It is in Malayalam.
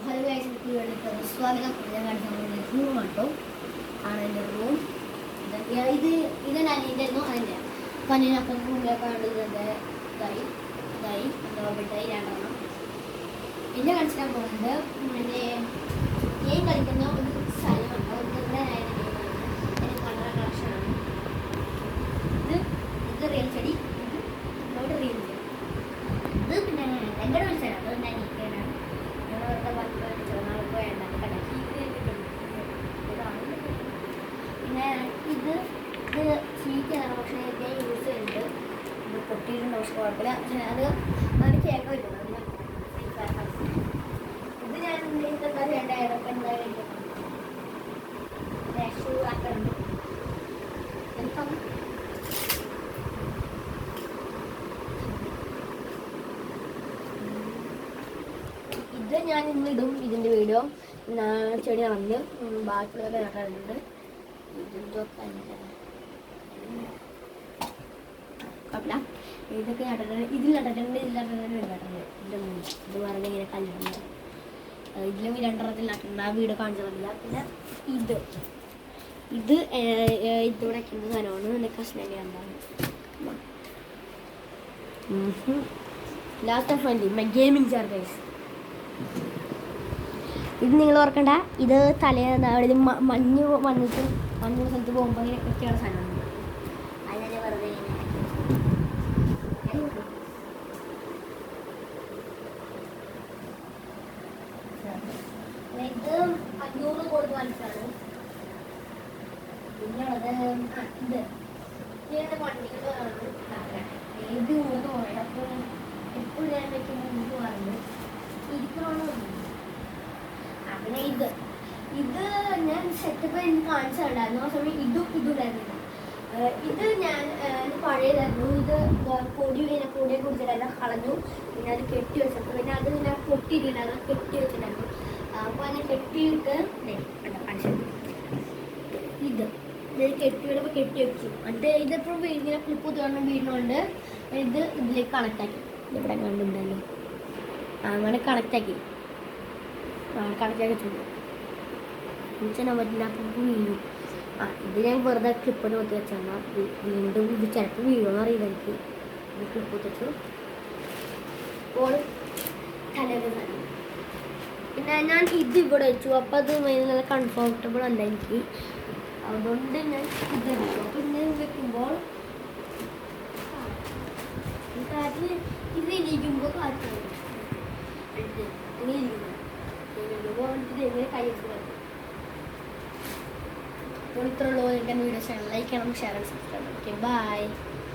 ഹലോ ഗൈസ്, സ്വാഗതം. ഞാൻ കാണിക്കാൻ റൂം കേട്ടോ. ആണ് എൻ്റെ റൂം. ഇതാണ് അനിയൻ്റെ അതിൻ്റെ അപ്പം അനിയനപ്പം റൂമിലൊക്കെ കണ്ടിട്ടുണ്ട്. ഇതായി എന്താ ബെഡായി രണ്ടെണ്ണം. എന്നെ കളിച്ചാൻ പോകുന്നത് എൻ്റെ ഗെയിം കളിക്കുന്ന ഒരു സ്ഥലമുണ്ടോ ഇവിടെ എൻ്റെ കളർ കളക്ഷനാണ്. ഇത് റിയൽ ചെടി, ഇത് റിയൽ ചെടി. ഇത് പിന്നെ എൻ്റെ ഒരു സ്ഥലം അത് ഞാൻ നിൽക്കാനാണ്. പിന്നെ ഇത് ചീറ്റാണ്, പക്ഷേ ഞാൻ യൂസ് ചെയ്യുന്നുണ്ട്. ഇത് പൊട്ടിയിട്ടുണ്ട്, പക്ഷെ കുഴപ്പമില്ല. പക്ഷേ അത് കേൾക്കാൻ പറ്റുള്ളൂ. ഇത് ഞാൻ എന്താ വേണ്ടായിരുന്നു. അപ്പം എന്തായാലും ഷൂ ആക്കുന്നുണ്ട്. എനിക്കൊന്ന് ഇത് ഞാൻ ഇന്നിടും ഇതിൻ്റെ വീഡിയോ. ചെടി നടന്ന് ബാക്കിയുള്ളതൊക്കെ നട്ടിട്ടുണ്ട്. കുഴപ്പമില്ല. ഇതൊക്കെ നട്ടിട്ടുണ്ട്. ഇതിൽ നട്ടിട്ടുണ്ട്, ഇതിൻ്റെ മുന്നിൽ ഇത് പറഞ്ഞ ഇങ്ങനെ കല്ലിടുന്നത്. ഇതിലും രണ്ടെണ്ണത്തിൽ നട്ടിട്ടുണ്ട്. ആ വീഡിയോ കാണിച്ചു തന്നില്ല. പിന്നെ ഇത് ഇതിവിടെ വയ്ക്കുന്ന സാധനമാണ്. എൻ്റെ കഷ്ണൻ്റെ എന്താണ് last of my gaming chargers. ഇത് നിങ്ങൾ ഓർക്കണ്ട, ഇത് അവിടെ മഞ്ഞ് വന്നിട്ട് മഞ്ഞുള്ള സ്ഥലത്ത് പോകുമ്പോൾ ഇങ്ങനെ ഒക്കെയുള്ള സാധനമാണ്. അതിനെ വെറുതെ ഇത് 500 കൊടുത്ത് വാങ്ങിച്ചാണ്. പിന്നെ ഇത് വണ്ടികളാണ്. ഇത് മൂന്ന് പോയത്. അപ്പോൾ എപ്പോഴും ഞാൻ വെക്കുമ്പോൾ മുമ്പ് പറഞ്ഞു ഇരിക്കണമെന്ന്. പിന്നെ ഇത് ഞാൻ സെറ്റപ്പ് എനിക്ക് കാണിച്ചിട്ടുണ്ടായിരുന്നു. ആ സമയം ഇതുണ്ടായിരുന്നില്ല. ഇത് ഞാൻ പഴയതായിരുന്നു. ഇത് പൊടിയെ കുറിച്ചിട്ടെല്ലാം കളഞ്ഞു. പിന്നെ അത് കെട്ടി വെച്ചപ്പോൾ പിന്നെ അത് ഞാൻ പൊട്ടിയിട്ടില്ല, കെട്ടി വെച്ചിട്ടുണ്ടായിരുന്നു. അപ്പോൾ അതിനെ കെട്ടിയിട്ട് ഇത് കെട്ടിയിടുമ്പോൾ കെട്ടി വെച്ചു. എന്നിട്ട് ഇതിപ്പോൾ ഇങ്ങനെ ക്ലിപ്പ് കുത്തിവണ്ണം വീടിനുണ്ട്. ഇത് ഇതിലേക്ക് കണക്റ്റാക്കി. ഇവിടെ കണ്ടുണ്ടല്ലോ, അങ്ങനെ കണക്റ്റാക്കി വെച്ചിട്ടുണ്ട്. ചെയ്യാൻ പറ്റില്ല. അപ്പം വീഴും. ഇത് ഞാൻ വെറുതെ ക്ലിപ്പിന് കുത്തി വെച്ചാൽ വീണ്ടും ഇത് ചിലപ്പോൾ വീഴുമെന്ന് അറിയില്ല എനിക്ക്. ഇത് ക്ലിപ്പ് കുത്തി വെച്ചു. അപ്പോൾ തലേന്ന് പിന്നെ ഞാൻ ഇത് ഇവിടെ വെച്ചു. അപ്പം അത് നല്ല കംഫർട്ടബിൾ അല്ല എനിക്ക്. അതുകൊണ്ട് ഞാൻ ഇത് വെച്ചു. പിന്നെ വെക്കുമ്പോൾ കാറ്റ് ഇത് ഇരിക്കുമ്പോൾ കാറ്റ് ഇങ്ങനെ ഇരിക്കുന്നു. എങ്ങനെ കൈ അപ്പോൾ ഇത്രയുള്ളൂ. എൻ്റെ വീഡിയോസ് ലൈക്ക് ചെയ്യണം, share and subscribe. Okay, by.